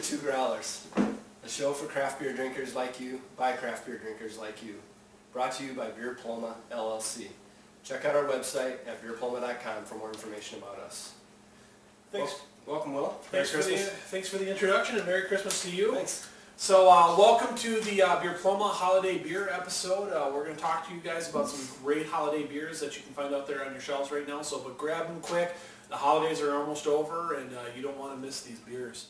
to Growlers, a show for craft beer drinkers like you, by craft beer drinkers like you. Brought to you by Beerploma, LLC. Check out our website at beerploma.com for more information about us. Thanks. Welcome, Will. Thanks for the introduction, and Merry Christmas to you. Thanks. So welcome to the Beerploma Holiday Beer episode. We're going to talk to you guys about some great holiday beers that you can find out there on your shelves right now. But grab them quick. The holidays are almost over, and you don't want to miss these beers.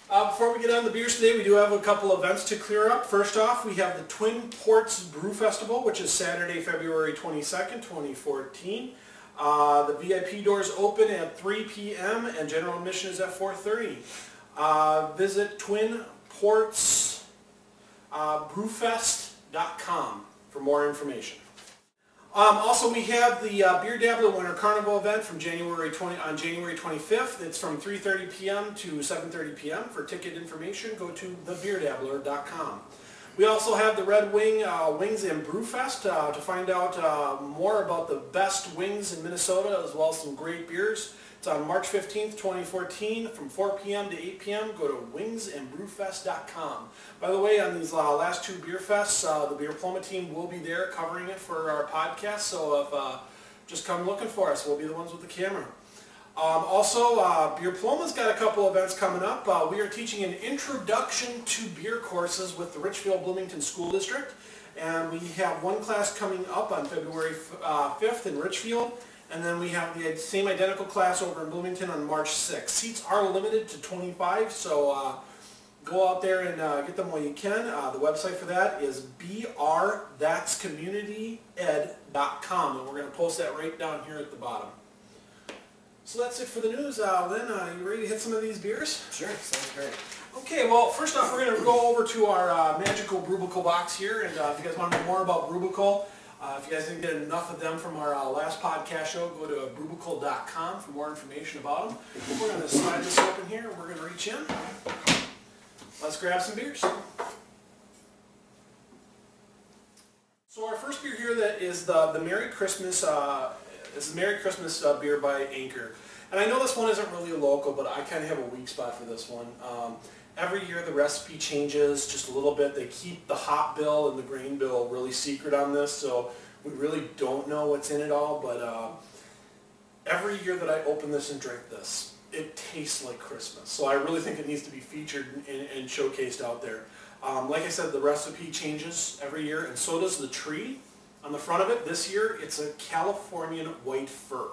Before we get on the beers today, we do have a couple events to clear up. First off, we have the Twin Ports Brew Festival, which is Saturday, February 22nd, 2014. The VIP doors open at 3 p.m. and general admission is at 4:30. Visit twinportsbrewfest.com for more information. Also, we have the Beer Dabbler Winter Carnival event from January 25th. It's from 3:30 p.m. to 7:30 p.m. For ticket information, go to thebeerdabbler.com. We also have the Red Wing Wings and Brewfest to find out more about the best wings in Minnesota, as well as some great beers. It's on March 15th, 2014, from 4 p.m. to 8 p.m. Go to wingsandbrewfest.com. By the way, on these last two beer fests, the Beerploma team will be there covering it for our podcast, so if just come looking for us. We'll be the ones with the camera. Also, Beerploma's got a couple events coming up. We are teaching an introduction to beer courses with the Richfield Bloomington School District, and we have one class coming up on February 5th in Richfield. And then we have the same identical class over in Bloomington on March 6th. Seats are limited to 25, so go out there and get them while you can. The website for that is brthat'scommunityed.com, and we're going to post that right down here at the bottom. So that's it for the news. Lynn, you ready to hit some of these beers? Sure, sounds great. Okay, well, first off, we're going to go over to our magical Brewbical box here, and if you guys want to know more about Brewbical, if you guys didn't get enough of them from our last podcast show, go to brewbical.com for more information about them. We're going to slide this open here, and we're going to reach in. Let's grab some beers. So our first beer here that is the Merry Christmas. This is Merry Christmas beer by Anchor. And I know this one isn't really local, but I kind of have a weak spot for this one. Every year the recipe changes just a little bit. They keep the hop bill and the grain bill really secret on this, so we really don't know what's in it all, but every year that I open this and drink this, it tastes like Christmas. So I really think it needs to be featured and showcased out there. Like I said, the recipe changes every year, and so does the tree on the front of it. This year, it's a Californian white fir.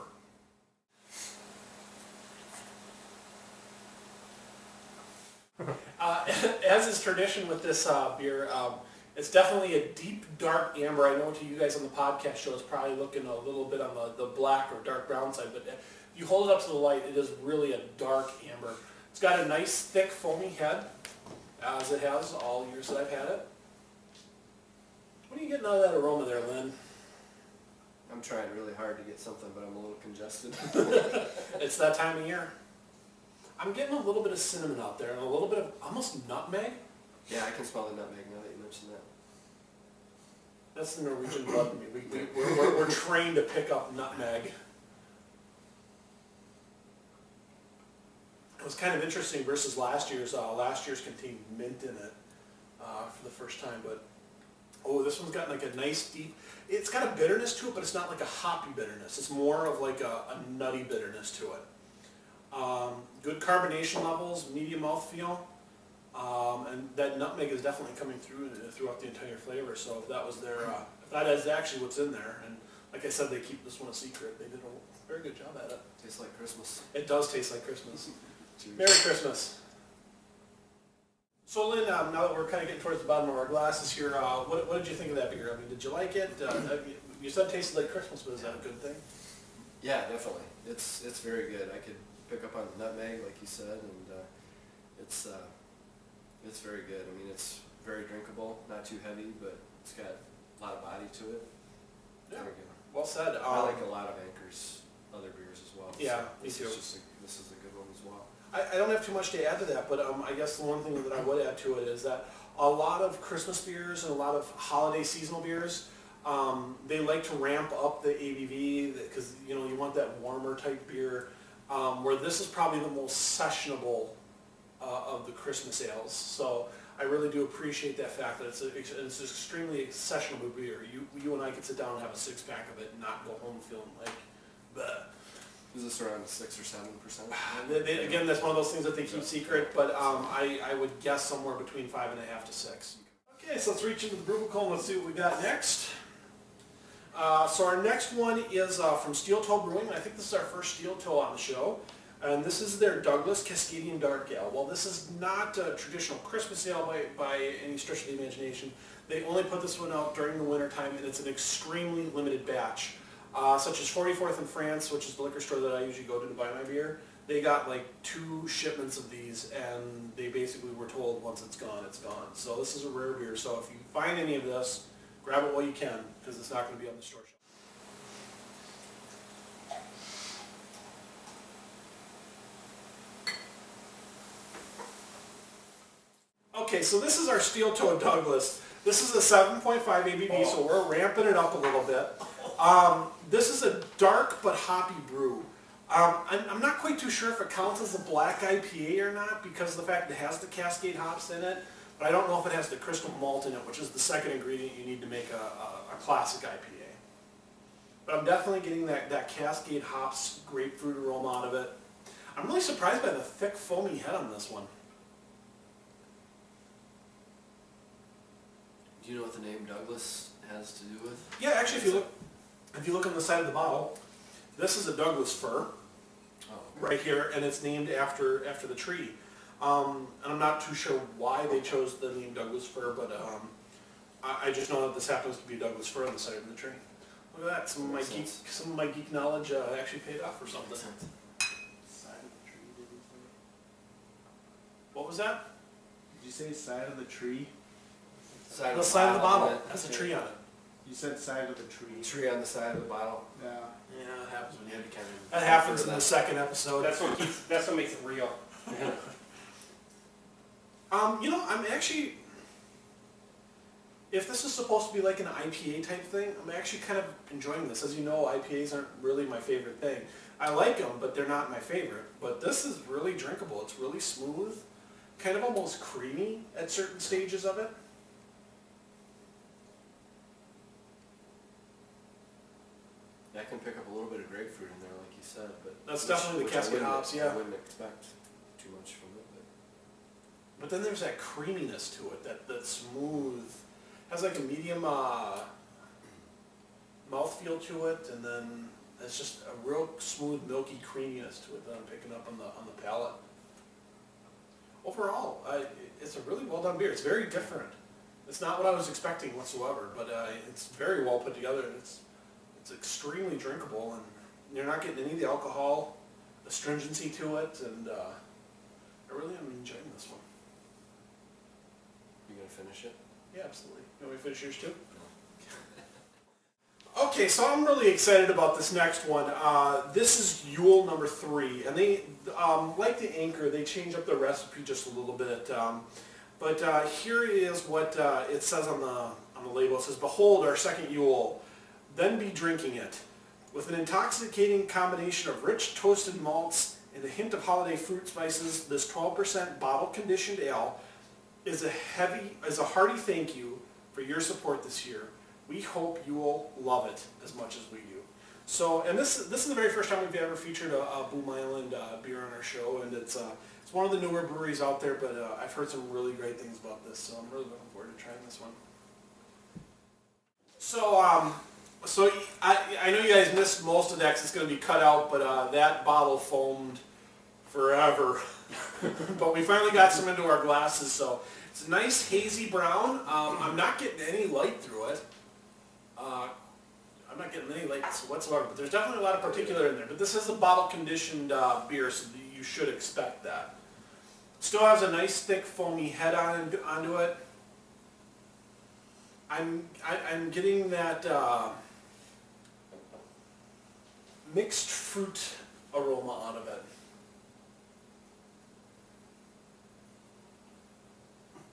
As is tradition with this beer, it's definitely a deep, dark amber. I know to you guys on the podcast show, it's probably looking a little bit on the black or dark brown side, but if you hold it up to the light, it is really a dark amber. It's got a nice, thick, foamy head, as it has all years that I've had it. What are you getting out of that aroma there, Lynn? I'm trying really hard to get something, but I'm a little congested. It's that time of year. I'm getting a little bit of cinnamon out there and a little bit of almost nutmeg. Yeah, I can smell the nutmeg now that you mentioned that. That's the Norwegian blood in me. We're trained to pick up nutmeg. It was kind of interesting versus last year's. Last year's contained mint in it for the first time, but this one's got like a nice deep. It's got a bitterness to it, but it's not like a hoppy bitterness. It's more of like a nutty bitterness to it. Good carbonation levels, medium mouthfeel, and that nutmeg is definitely coming throughout the entire flavor. So if that was if that is actually what's in there, and like I said, they keep this one a secret. They did a very good job at it. Tastes like Christmas. It does taste like Christmas. Merry Christmas. So Lynn, now that we're kind of getting towards the bottom of our glasses here, what did you think of that beer? I mean, did you like it? You said it tasted like Christmas, but is that a good thing? Yeah, definitely. It's very good. I could pick up on the nutmeg, like you said, and it's very good. I mean, it's very drinkable, not too heavy, but it's got a lot of body to it. Yeah. Very good. Well said. I like a lot of Anchor's other beers as well. Yeah, so me too. This is a good one as well. I don't have too much to add to that, but I guess the one thing that I would add to it is that a lot of Christmas beers and a lot of holiday seasonal beers, they like to ramp up the ABV because you want that warmer type beer. Where this is probably the most sessionable of the Christmas ales. So I really do appreciate that fact that it's an extremely sessionable beer. You and I could sit down and have a 6-pack of it and not go home feeling like, bleh. Is this around 6 or 7%? Again, that's one of those things that they keep secret, but I would guess somewhere between 5.5 to 6. Okay, so let's reach into the Brewing and let's see what we got next. So our next one is from Steel Toe Brewing. I think this is our first Steel Toe on the show. And this is their Douglas Cascadian Dark Ale. Well, this is not a traditional Christmas ale by any stretch of the imagination. They only put this one out during the winter time, and it's an extremely limited batch. Such as 44th in France, which is the liquor store that I usually go to buy my beer. They got like 2 shipments of these, and they basically were told once it's gone, it's gone. So this is a rare beer. So if you find any of this, grab it while you can, because it's not going to be on the store shelf. Okay, so this is our Steel Toe Douglas. This is a 7.5 ABV, so we're ramping it up a little bit. This is a dark but hoppy brew. I'm not quite too sure if it counts as a black IPA or not because of the fact that it has the Cascade hops in it, but I don't know if it has the crystal malt in it, which is the second ingredient you need to make a classic IPA. But I'm definitely getting that Cascade hops grapefruit aroma out of it. I'm really surprised by the thick foamy head on this one. Do you know what the name Douglas has to do with? Yeah, actually, if you look on the side of the bottle, this is a Douglas fir right here, and it's named after the tree. And I'm not too sure why they chose the name Douglas fir, but I just know that this happens to be Douglas fir on the side of the tree. Look at that! Some of my geek knowledge actually paid off for something. Side of the tree, did you say? What was that? Did you say side of the tree? The side of the bottle. That's a tree on it. You said side of the tree. Tree on the side of the bottle. Yeah. Yeah, that happens when you Yeah, kind of. That happens in the second episode. That's what makes it real. I'm actually, if this is supposed to be like an IPA type thing, I'm actually kind of enjoying this. As you know, IPAs aren't really my favorite thing. I like them, but they're not my favorite. But this is really drinkable. It's really smooth, kind of almost creamy at certain stages of it. I can pick up a little bit of grapefruit in there, like you said, but That's definitely the Cascade hops, yeah. I wouldn't expect too much from it, But then there's that creaminess to it, that smooth, has like a medium mouthfeel to it, and then it's just a real smooth, milky creaminess to it that I'm picking up on the palate. Overall, it's a really well done beer. It's very different. It's not what I was expecting whatsoever, but it's very well put together. It's extremely drinkable, and you're not getting any of the alcohol, astringency to it, and I really am enjoying this one. You gonna finish it? Yeah, absolutely. You want me to finish yours too? Okay, so I'm really excited about this next one. This is Yule number 3, and they, like the Anchor, they change up the recipe just a little bit. But here is what it says on the label. It says, "Behold our second Yule, then be drinking it. With an intoxicating combination of rich toasted malts and a hint of holiday fruit spices, this 12% bottle-conditioned ale is a hearty thank you for your support this year. We hope you will love it as much as we do." So, and this is the very first time we've ever featured a Boom Island beer on our show, and it's one of the newer breweries out there, but I've heard some really great things about this, so I'm really looking forward to trying this one. So I know you guys missed most of that because it's going to be cut out, but that bottle foamed forever. But we finally got some into our glasses, so it's a nice hazy brown. I'm not getting any light through it. I'm not getting any light whatsoever, but there's definitely a lot of particulate in there. But this is a bottle-conditioned beer, so you should expect that. Still has a nice thick foamy head onto it. I'm getting that mixed fruit aroma out of it.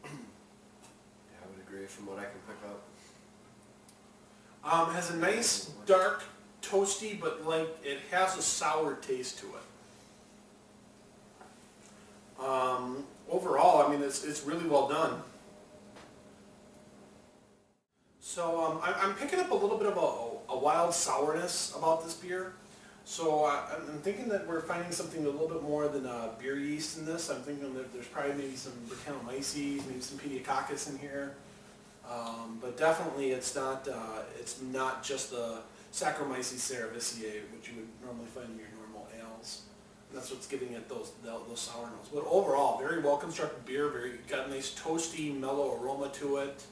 Yeah, I would agree from what I can pick up. Has a nice dark toasty, but like it has a sour taste to it. overall, I mean, it's really well done. So I'm picking up a little bit of a wild sourness about this beer. So I'm thinking that we're finding something a little bit more than beer yeast in this. I'm thinking that there's probably maybe some Brettanomyces, maybe some Pediococcus in here. But definitely it's not just the Saccharomyces cerevisiae, which you would normally find in your normal ales. And that's what's giving it those sour notes. But overall, very well constructed beer. Got a nice toasty, mellow aroma to it.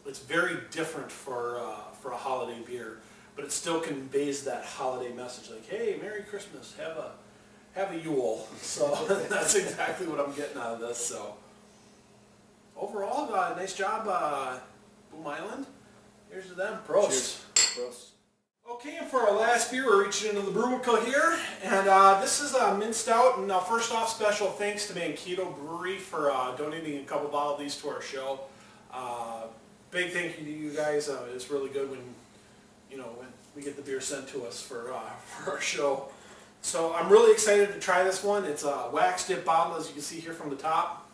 It's very different for a holiday beer, but it still conveys that holiday message, like, hey, Merry Christmas, have a Yule. So that's exactly what I'm getting out of this. So overall, nice job, Boom Island. Here's to them. Prost. Cheers. Prost. Okay, and for our last beer, we're reaching into the Brewing here, and this is a mint stout. And first off, special thanks to Mankato Brewery for donating a couple bottles of these to our show. Big thank you to you guys. It's really good when we get the beer sent to us for our show. So I'm really excited to try this one. It's a wax dip bottle, as you can see here from the top,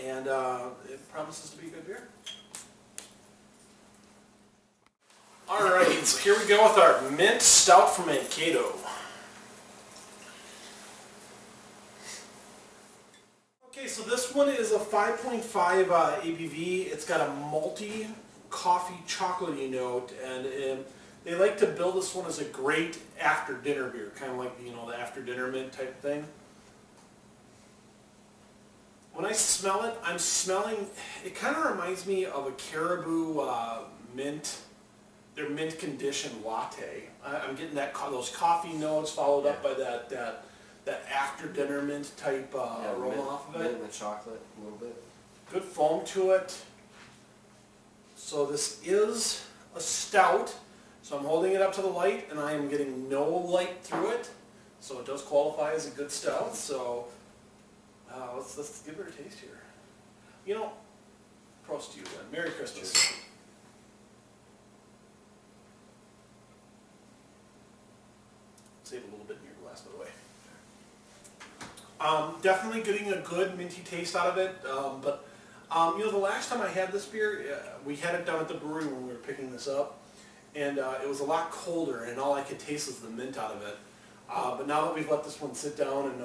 and it promises to be a good beer. All right, so here we go with our mint stout from Mankato. Okay, so this one is a 5.5 ABV. It's got a malty, coffee, chocolatey note, and they like to build this one as a great after-dinner beer, kind of like the after-dinner mint type thing. When I smell it, I'm smelling. It kind of reminds me of a Caribou mint. Their mint conditioned latte. I'm getting those coffee notes followed up by that after dinner mint type aroma off of it. Mint and the chocolate a little bit. Good foam to it. So this is a stout. So I'm holding it up to the light and I am getting no light through it. So it does qualify as a good stout. So let's give it a taste here. Prost to you then. Merry Christmas. Cheers. Save a little bit in your glass, by the way. Definitely getting a good minty taste out of it, but the last time I had this beer, we had it down at the brewery when we were picking this up, and it was a lot colder, and all I could taste was the mint out of it. But now that we've let this one sit down and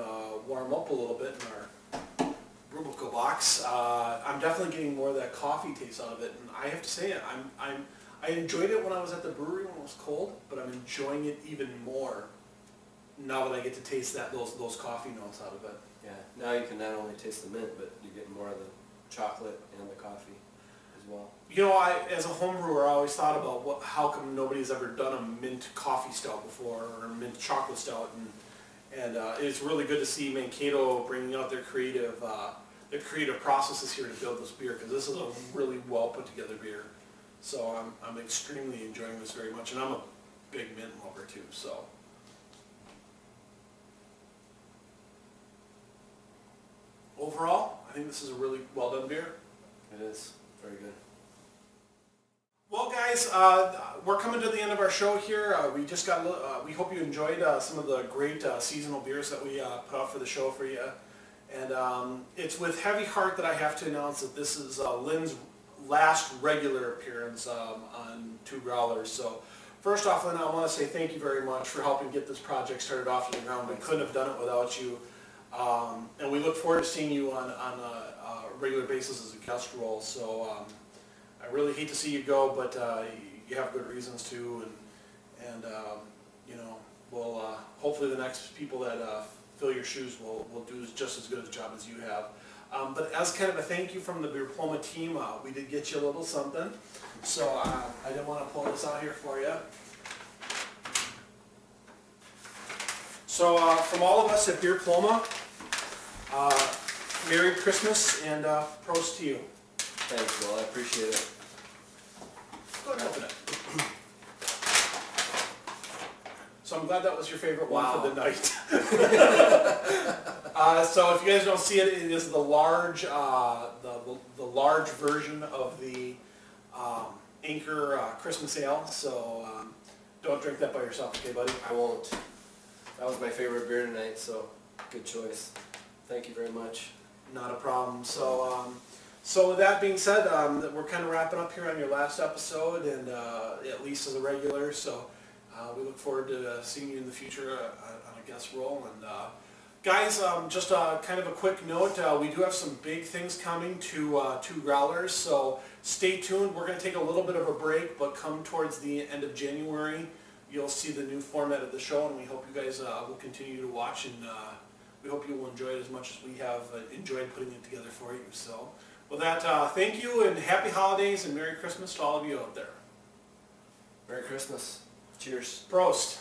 warm up a little bit in our Brewing box, I'm definitely getting more of that coffee taste out of it, and I have to say, I enjoyed it when I was at the brewery when it was cold, but I'm enjoying it even more now that I get to taste those coffee notes out of it. Yeah, now you can not only taste the mint, but you're getting more of the chocolate and the coffee as well. As a home brewer, I always thought about how come nobody's ever done a mint coffee stout before, or a mint chocolate stout, and it's really good to see Mankato bringing out their creative processes here to build this beer, because this is a really well put together beer. So I'm extremely enjoying this very much, and I'm a big mint lover too. So. Overall, I think this is a really well done beer. It is. Very good. Well, guys, we're coming to the end of our show here. We hope you enjoyed some of the great seasonal beers that we put out for the show for you. And it's with heavy heart that I have to announce that this is Lynn's last regular appearance on Two Growlers. So first off, Lynn, I want to say thank you very much for helping get this project started off to the ground. We couldn't have done it without you. And we look forward to seeing you on a regular basis as a guest role. So I really hate to see you go, but you have good reasons to, and we'll hopefully the next people that fill your shoes will do just as good a job as you have. But as kind of a thank you from the Beerploma team, we did get you a little something. So I didn't want to pull this out here for you. So from all of us at Beerploma, Merry Christmas and prost to you. Thanks, Will. I appreciate it. Go ahead and open it. So I'm glad that was your favorite one for the night. So if you guys don't see it, it is the large, the large version of the Anchor Christmas Ale. So don't drink that by yourself, okay, buddy? I won't. That was my favorite beer tonight, so good choice. thank you very much. Not a problem. So with that being said, we're kind of wrapping up here on your last episode, and at least as a regular. So we look forward to seeing you in the future on a guest role. And guys, just kind of a quick note: we do have some big things coming to Growlers. So stay tuned. We're going to take a little bit of a break, but come towards the end of January, you'll see the new format of the show, and we hope you guys will continue to watch, and we hope you will enjoy it as much as we have enjoyed putting it together for you. So with that, thank you, and happy holidays, and Merry Christmas to all of you out there. Merry Christmas. Cheers. Prost.